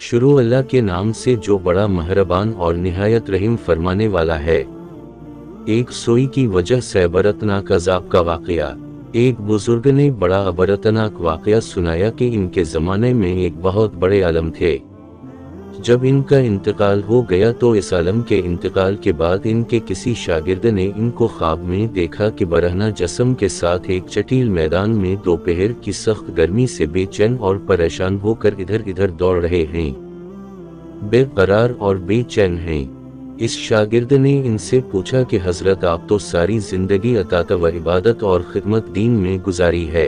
शुरू अल्लाह के नाम से जो बड़ा मेहरबान और निहायत रहीम फरमाने वाला है। एक सोई की वजह से अबरतनाक अजाब का वाक़या। एक बुजुर्ग ने बड़ा अबरतनाक वाक़या सुनाया कि इनके ज़माने में एक बहुत बड़े आलम थे। जब इनका इंतकाल हो गया तो इस आलम के इंतकाल के बाद इनके किसी शागिर्द ने इनको ख्वाब में देखा कि बरहना जिस्म के साथ एक चटील मैदान में दोपहर की सख्त गर्मी से बेचैन और परेशान होकर इधर इधर दौड़ रहे हैं, बेकरार और बेचैन हैं। इस शागिर्द ने इनसे पूछा कि हजरत, आप तो सारी जिंदगी अतात व इबादत और खिदमत दीन में गुजारी है,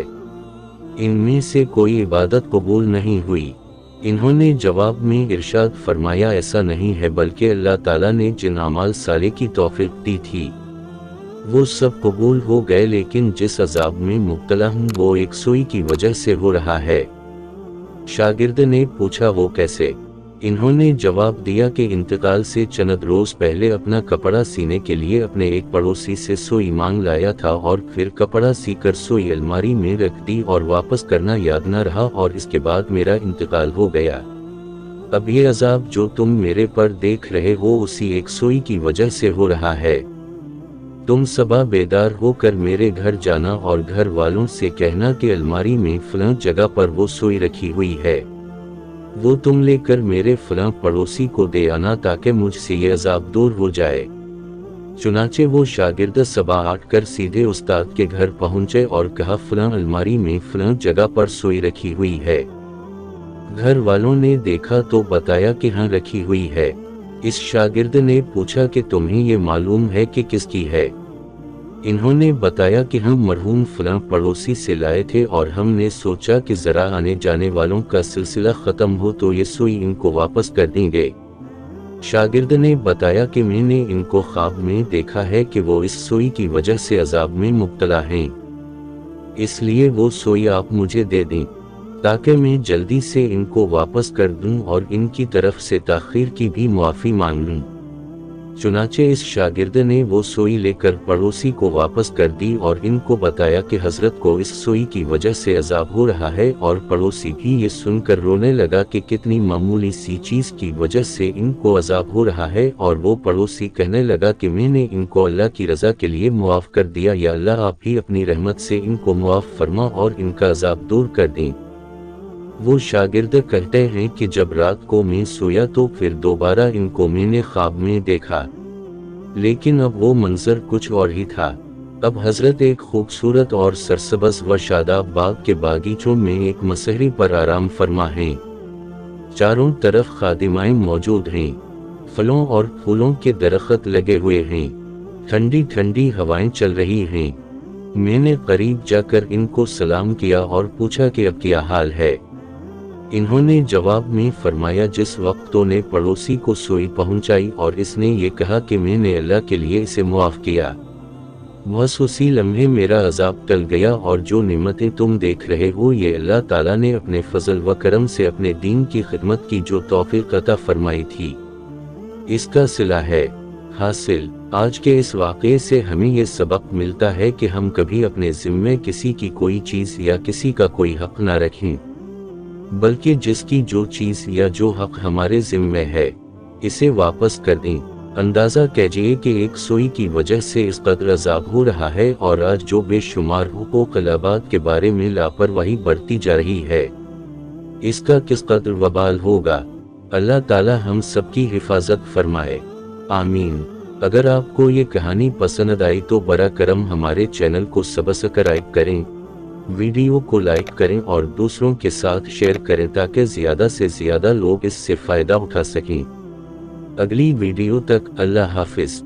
इनमें से कोई इबादत कबूल नहीं हुई। इन्होंने जवाब में इरशाद फरमाया, ऐसा नहीं है, बल्कि अल्लाह ताला ने जिन अमाल साले की तौफीक दी थी वो सब कबूल हो गए, लेकिन जिस अजाब में मुब्तला हूँ वो एक सोई की वजह से हो रहा है। शागिर्द ने पूछा, वो कैसे? इन्होंने जवाब दिया कि इंतकाल से चंद रोज पहले अपना कपड़ा सीने के लिए अपने एक पड़ोसी से सोई मांग लाया था और फिर कपड़ा सीकर सोई अलमारी में रख दी और वापस करना याद न रहा और इसके बाद मेरा इंतकाल हो गया। अब ये अजाब जो तुम मेरे पर देख रहे हो उसी एक सोई की वजह से हो रहा है। तुम सुबह बेदार होकर मेरे घर जाना और घर वालों से कहना कि अलमारी में फलां जगह पर वो सोई रखी हुई है, वो तुम लेकर मेरे फलां पड़ोसी को दे आना ताकि मुझसे ये अजाब दूर हो जाए। चुनाचे वो शागिर्द सुबह 8 कर सीधे उस्ताद के घर पहुंचे और कहा, फलां अलमारी में फलां जगह पर सोई रखी हुई है। घर वालों ने देखा तो बताया कि हाँ रखी हुई है। इस शागिर्द ने पूछा कि तुम्हें ये मालूम है कि किसकी है? इन्होंने बताया कि हम मरहूम फलां पड़ोसी से लाए थे और हमने सोचा कि जरा आने जाने वालों का सिलसिला खत्म हो तो ये सोई इनको वापस कर देंगे। शागिर्द ने बताया कि मैंने इनको ख्वाब में देखा है कि वो इस सोई की वजह से अजाब में मुब्तला हैं, इसलिए वो सोई आप मुझे दे दें ताकि मैं जल्दी से इनको वापस कर दूं और इनकी तरफ से ताखीर की भी मुआफ़ी मांग लूं। चुनाचे इस शागिर्द ने वो सोई लेकर पड़ोसी को वापस कर दी और इनको बताया कि हजरत को इस सोई की वजह से अजाब हो रहा है, और पड़ोसी भी ये सुनकर रोने लगा कि कितनी मामूली सी चीज की वजह से इनको अजाब हो रहा है। और वो पड़ोसी कहने लगा कि मैंने इनको अल्लाह की रजा के लिए मुआफ कर दिया, या अल्लाह आप ही अपनी रहमत से इनको मुआफ फरमा और इनका अजाब दूर कर दें। वो शागिर्द कहते हैं कि जब रात को मैं सोया तो फिर दोबारा इनको मैंने ख्वाब में देखा, लेकिन अब वो मंजर कुछ और ही था। अब हजरत एक खूबसूरत और सरसब्ज़ व शादाब बाग के बागीचों में एक मसहरी पर आराम फरमा हैं। चारों तरफ खादिमाएं मौजूद हैं, फलों और फूलों के दरख्त लगे हुए हैं, ठंडी ठंडी हवाएं चल रही हैं। मैंने करीब जाकर इनको सलाम किया और पूछा कि अब क्या हाल है। इन्होंने जवाब में फरमाया, जिस वक्त तो ने पड़ोसी को सोई पहुंचाई और इसने ये कहा कि मैंने अल्लाह के लिए इसे मुआफ किया, बस उसी लम्हे मेरा अजाब टल गया, और जो नेमतें तुम देख रहे हो ये अल्लाह ताला ने अपने फजल व करम से अपने दीन की खिदमत की जो तौफीक अता फरमाई थी, इसका सिला है। हासिल आज के इस वाक़े से हमें ये सबक मिलता है कि हम कभी अपने ज़िम्मे किसी की कोई चीज़ या किसी का कोई हक न रखें, बल्कि जिसकी जो चीज़ या जो हक हमारे ज़िम्मे है इसे वापस कर दें। अंदाज़ा कीजिए कि एक सोई की वजह से इस कदर अजाब हो रहा है, और आज जो बेशुमार हुकूक अल-इबाद के बारे में लापरवाही बरती जा रही है, इसका किस कदर वबाल होगा। अल्लाह ताला हम सबकी हिफाजत फरमाए, आमीन। अगर आपको ये कहानी पसंद आई तो बरा करम हमारे चैनल को सब्सक्राइब करें, वीडियो को लाइक करें और दूसरों के साथ शेयर करें ताकि ज़्यादा से ज़्यादा लोग इससे फ़ायदा उठा सकें। अगली वीडियो तक अल्लाह हाफिज़।